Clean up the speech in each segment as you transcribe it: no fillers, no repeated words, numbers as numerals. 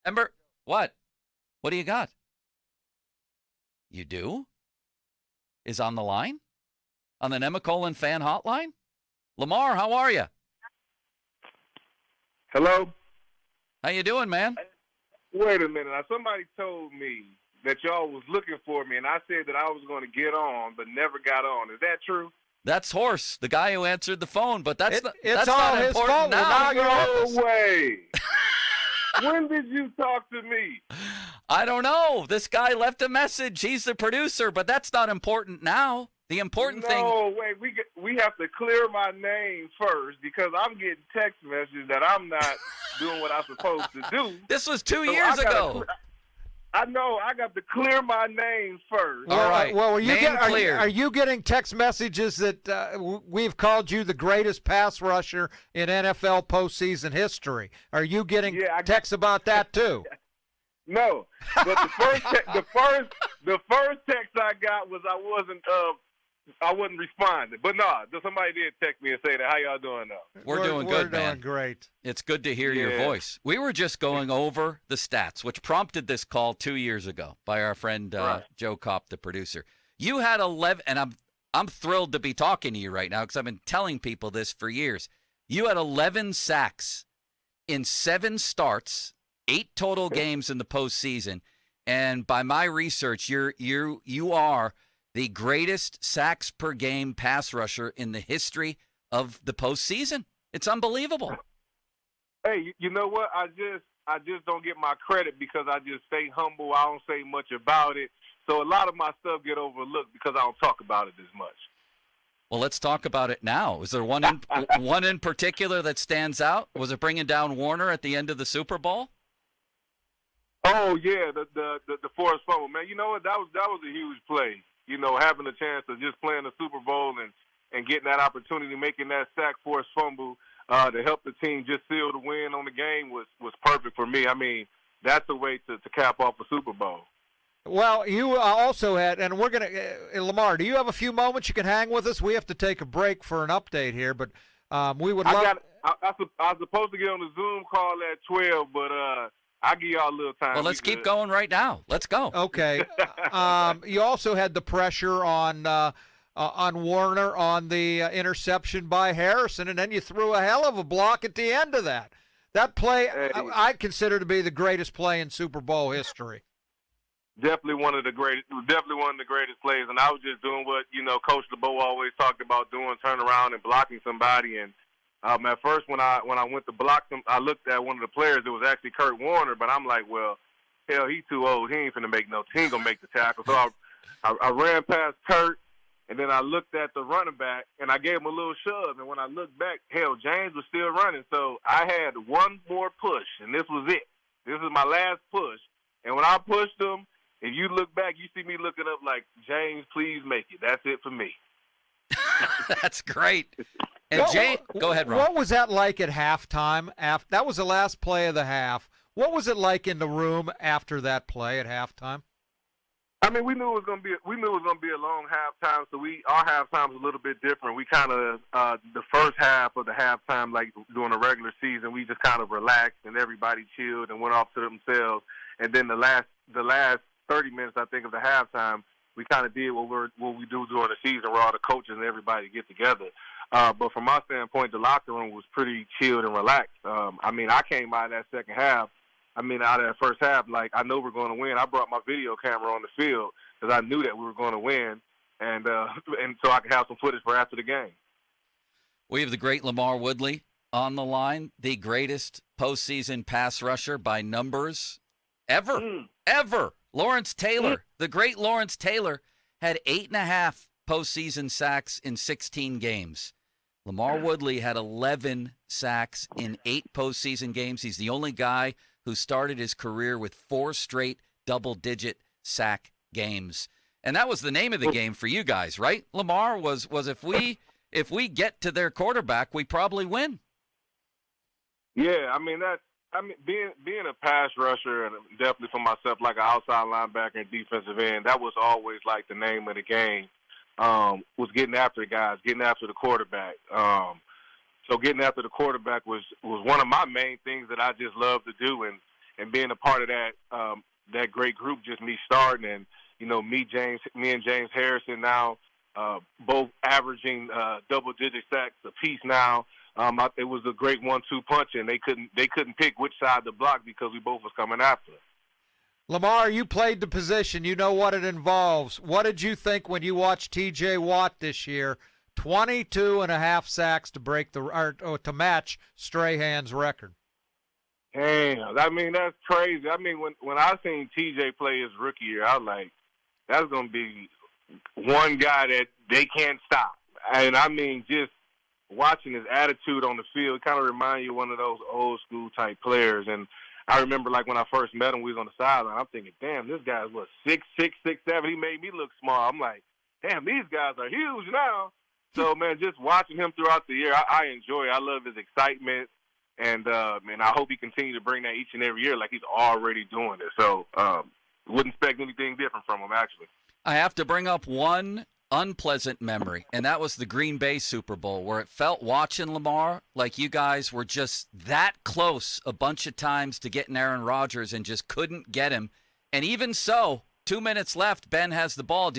Ember, what? What do you got? You do? Is on the line? On the Nemacolin fan hotline? LaMarr, how are you? Hello? How you doing, man? Wait a minute. Now, somebody told me that y'all was looking for me, and I said that I was going to get on, but never got on. Is that true? That's Horse, the guy who answered the phone, but that's it's all not his important fault. now. No way. When did you talk to me? I don't know. This guy left a message. He's the producer, but that's not important now. The important thing. No, wait. We have to clear my name first because I'm getting text messages that I'm not doing what I'm supposed to do. This was 2 years ago. I know. I got to clear my name first. All right. Well, cleared. are you getting text messages that we've called you the greatest pass rusher in NFL postseason history? Are you getting texts about that too? No, but the first text I got was I wasn't responding. But no, somebody did text me and say that. How y'all doing now? We're doing good, man. We're doing great. It's good to hear your voice. We were just going over the stats, which prompted this call 2 years ago by our friend Joe Kopp, the producer. You had 11, and I'm thrilled to be talking to you right now because I've been telling people this for years. You had 11 sacks in 7 starts, 8 total games in the postseason, and by my research, you are the greatest sacks per game pass rusher in the history of the postseason. It's unbelievable. Hey, you know what? I just don't get my credit because I just stay humble. I don't say much about it. So a lot of my stuff get overlooked because I don't talk about it as much. Well, let's talk about it now. Is there one in particular that stands out? Was it bringing down Warner at the end of the Super Bowl? Oh yeah, the forced fumble, man. You know what? That was a huge play. You know, having a chance to just play in the Super Bowl and getting that opportunity, making that sack, forced fumble to help the team just seal the win on the game was perfect for me. I mean, that's the way to cap off a Super Bowl. Well, you also had, and we're going to, LaMarr, do you have a few moments you can hang with us? We have to take a break for an update here, but we would love. I was supposed to get on the Zoom call at 12, but I'll give y'all a little time. Well, let's keep going right now. Let's go. Okay. You also had the pressure on Warner on the interception by Harrison, and then you threw a hell of a block at the end of that. That play, I consider to be the greatest play in Super Bowl history. Definitely one of the greatest plays, and I was just doing what Coach LeBeau always talked about doing, turn around and blocking somebody. And at first, when I went to block them, I looked at one of the players. It was actually Kurt Warner, but I'm like, well, hell, he's too old. He ain't gonna make the tackle. So I ran past Kurt, and then I looked at the running back, and I gave him a little shove. And when I looked back, hell, James was still running. So I had one more push, and this was it. This is my last push. And when I pushed him, if you look back, you see me looking up like, James, please make it. That's it for me. That's great. And Jay, go ahead, Ron. What was that like at halftime? That was the last play of the half. What was it like in the room after that play at halftime? I mean, we knew it was gonna be a long halftime, so our halftime was a little bit different. We kind of the first half of the halftime, like during the regular season, we just kind of relaxed and everybody chilled and went off to themselves. And then the last 30 minutes, I think, of the halftime, we kind of did what we do during the season, where all the coaches and everybody get together. But from my standpoint, the locker room was pretty chilled and relaxed. I mean, I came out of that second half. I mean, out of that first half, like, I know we're going to win. I brought my video camera on the field because I knew that we were going to win, and so I could have some footage for after the game. We have the great LaMarr Woodley on the line, the greatest postseason pass rusher by numbers ever. Lawrence Taylor, the great Lawrence Taylor, had 8.5 postseason sacks in 16 games. LaMarr Woodley had 11 sacks in 8 postseason games. He's the only guy who started his career with 4 straight double-digit sack games. And that was the name of the game for you guys, right? LaMarr was if we get to their quarterback, we probably win. Yeah, I mean being a pass rusher, and definitely for myself, like an outside linebacker and defensive end, that was always like the name of the game. Was getting after the guys, getting after the quarterback. So getting after the quarterback was one of my main things that I just love to do. And and being a part of that great group, just me starting, and me and James Harrison now both averaging double-digit sacks apiece now. It was a great 1-2 punch, and they couldn't pick which side to block because we both was coming after. LaMarr, you played the position. You know what it involves. What did you think when you watched T.J. Watt this year? 22.5 sacks to match Strahan's record. Damn, I mean, that's crazy. I mean, when I seen TJ play his rookie year, I was like, that's going to be one guy that they can't stop. And I mean, just watching his attitude on the field kind of remind you of one of those old school type players. And I remember, like, when I first met him, we was on the sideline. I'm thinking, damn, this guy's, 6'6", 6'7". He made me look small. I'm like, damn, these guys are huge now. So, man, just watching him throughout the year, I enjoy it. I love his excitement. And I hope he continues to bring that each and every year like he's already doing it. So wouldn't expect anything different from him, actually. I have to bring up one unpleasant memory, and that was the Green Bay Super Bowl, where it felt, watching LaMarr, like you guys were just that close a bunch of times to getting Aaron Rodgers and just couldn't get him. And even so, 2 minutes left, Ben has the ball.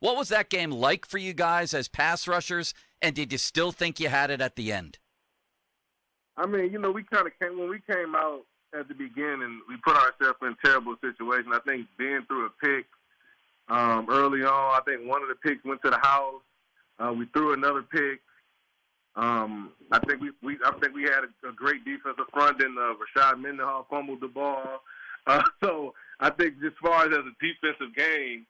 What was that game like for you guys as pass rushers, and did you still think you had it at the end? I mean, we kind of when we came out at the beginning, we put ourselves in a terrible situation. I think Ben threw a pick early on. I think one of the picks went to the house. We threw another pick. I think we had a great defensive front. Then Rashad Mendenhall fumbled the ball. So I think, as far as a defensive game,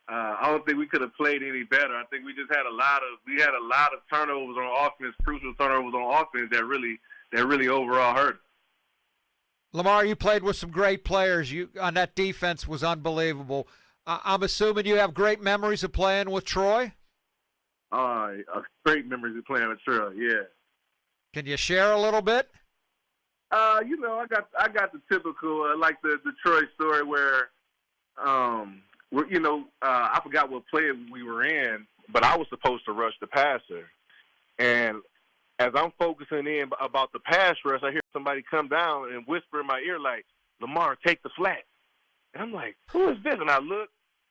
I don't think we could have played any better. I think we just had a lot of turnovers on offense, crucial turnovers on offense that really overall hurt us. LaMarr, you played with some great players. You on that defense was unbelievable. I'm assuming you have great memories of playing with Troy? Great memories of playing with Troy, yeah. Can you share a little bit? I got the typical, like the Troy story where, I forgot what play we were in, but I was supposed to rush the passer. And as I'm focusing in about the pass rush, I hear somebody come down and whisper in my ear like, "LaMarr, take the flat." And I'm like, "Who is this?" And I look,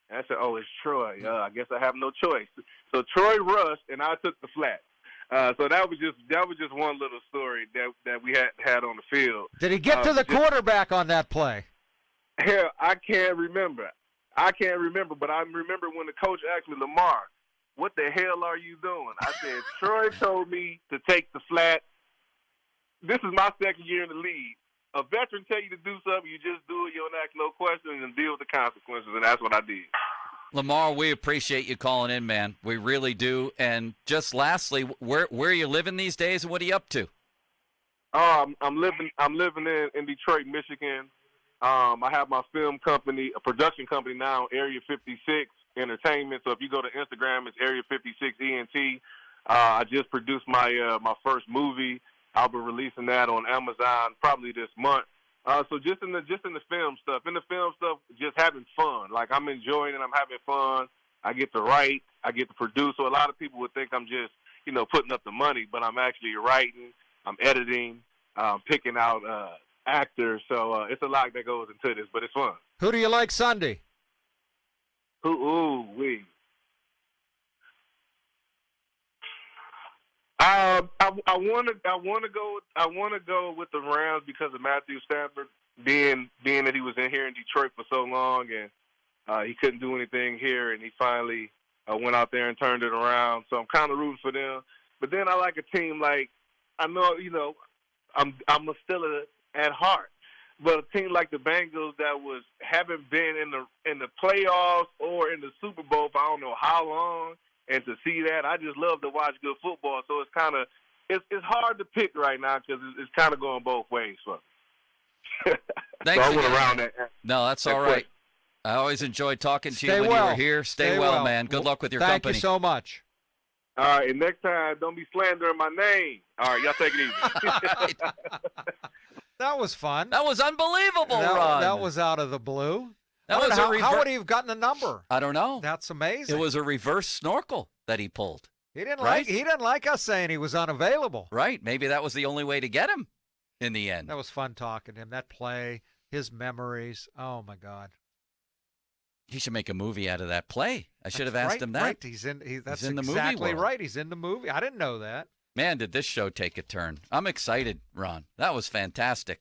and I said, "Oh, it's Troy. I guess I have no choice." So Troy rushed, and I took the flat. So that was just one little story that we had on the field. Did he get to the quarterback on that play? Hell, I can't remember, but I remember when the coach asked me, "LaMarr, what the hell are you doing?" I said, "Troy told me to take the flat. This is my second year in the league. A veteran tell you to do something, you just do it. You don't ask no questions and deal with the consequences," and that's what I did. LaMarr, we appreciate you calling in, man. We really do. And just lastly, where are you living these days, and what are you up to? I'm living in Detroit, Michigan. I have my film company, a production company now, Area 56 Entertainment. So if you go to Instagram, it's Area 56 ENT. I just produced my first movie. I'll be releasing that on Amazon probably this month. So just in the film stuff, just having fun. Like, I'm enjoying it. I'm having fun. I get to write. I get to produce. So a lot of people would think I'm just, putting up the money, but I'm actually writing. I'm editing. Picking out actors. So it's a lot that goes into this, but it's fun. Who do you like Sunday? Ooh-wee. I want to go with the Rams because of Matthew Stafford being that he was in here in Detroit for so long and he couldn't do anything here, and he finally went out there and turned it around. So I'm kind of rooting for them. But then I like a team like, I know I'm a Steeler at heart, but a team like the Bengals that haven't been in the playoffs or in the Super Bowl for I don't know how long. And to see that, I just love to watch good football. So it's hard to pick right now because it's kind of going both ways for me. Thanks. So I went around that. No, that's all right. I always enjoyed talking to you when you were here. Stay well, man. Good luck with your company. Thank you so much. All right, and next time, don't be slandering my name. All right, y'all take it easy. That was fun. That was unbelievable, Ron. That was out of the blue. How would he have gotten a number? I don't know. That's amazing. It was a reverse snorkel that he pulled. He didn't like us saying he was unavailable. Right. Maybe that was the only way to get him in the end. That was fun talking to him. That play, his memories. Oh my God. He should make a movie out of that play. I should have asked him that. Right. That's in the movie exactly world. right. He's in the movie. I didn't know that. Man, did this show take a turn. I'm excited, Ron. That was fantastic.